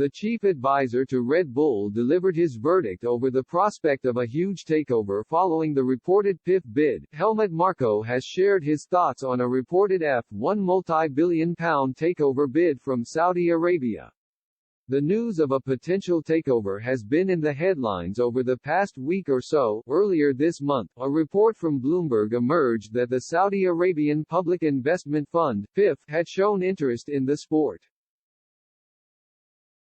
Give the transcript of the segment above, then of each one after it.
The chief advisor to Red Bull delivered his verdict over the prospect of a huge takeover following the reported PIF bid. Helmut Marko has shared his thoughts on a reported F1 multi-billion-pound takeover bid from Saudi Arabia. The news of a potential takeover has been in the headlines over the past week or so. Earlier this month, a report from Bloomberg emerged that the Saudi Arabian Public Investment Fund, PIF, had shown interest in the sport.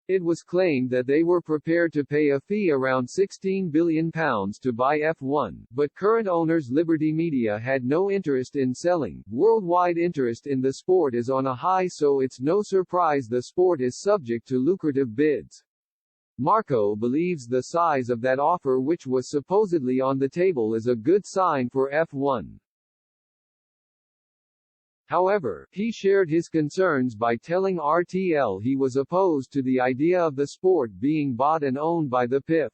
It was claimed that they were prepared to pay a fee around £16 billion to buy F1, but current owners Liberty Media had no interest in selling. Worldwide interest in the sport is on a high, so it's no surprise the sport is subject to lucrative bids. Marko believes the size of that offer, which was supposedly on the table, is a good sign for F1. However, he shared his concerns by telling RTL he was opposed to the idea of the sport being bought and owned by the PIF.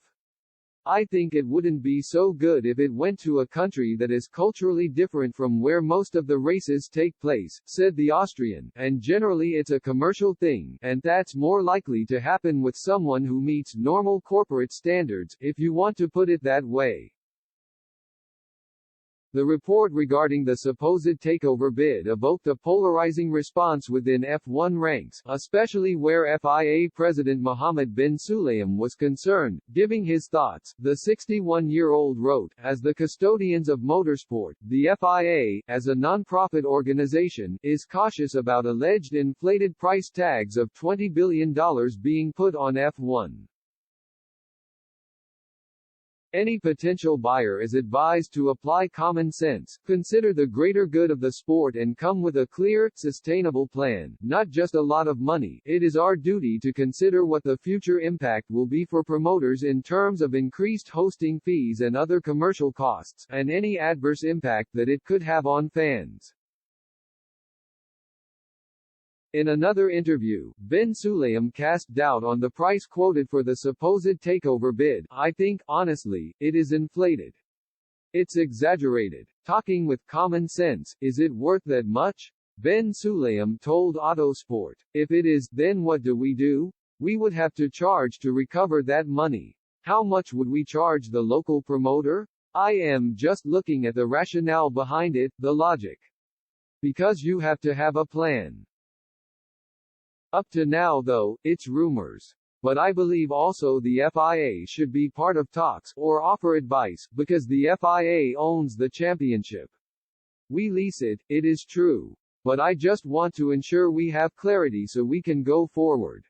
"I think it wouldn't be so good if it went to a country that is culturally different from where most of the races take place," said the Austrian, "and generally it's a commercial thing, and that's more likely to happen with someone who meets normal corporate standards, if you want to put it that way." The report regarding the supposed takeover bid evoked a polarizing response within F1 ranks, especially where FIA President Mohammed bin Sulayem was concerned. Giving his thoughts, the 61-year-old wrote, "As the custodians of motorsport, the FIA, as a non-profit organization, is cautious about alleged inflated price tags of $20 billion being put on F1. Any potential buyer is advised to apply common sense, consider the greater good of the sport and come with a clear, sustainable plan, not just a lot of money. It is our duty to consider what the future impact will be for promoters in terms of increased hosting fees and other commercial costs, and any adverse impact that it could have on fans." In another interview, bin Sulayem cast doubt on the price quoted for the supposed takeover bid. "I think, honestly, it is inflated. It's exaggerated. Talking with common sense, is it worth that much?" bin Sulayem told Autosport. "If it is, then what do? We would have to charge to recover that money. How much would we charge the local promoter? I am just looking at the rationale behind it, the logic. Because you have to have a plan. Up to now though, it's rumors. But I believe also the FIA should be part of talks, or offer advice, because the FIA owns the championship. We lease it, it is true. But I just want to ensure we have clarity so we can go forward."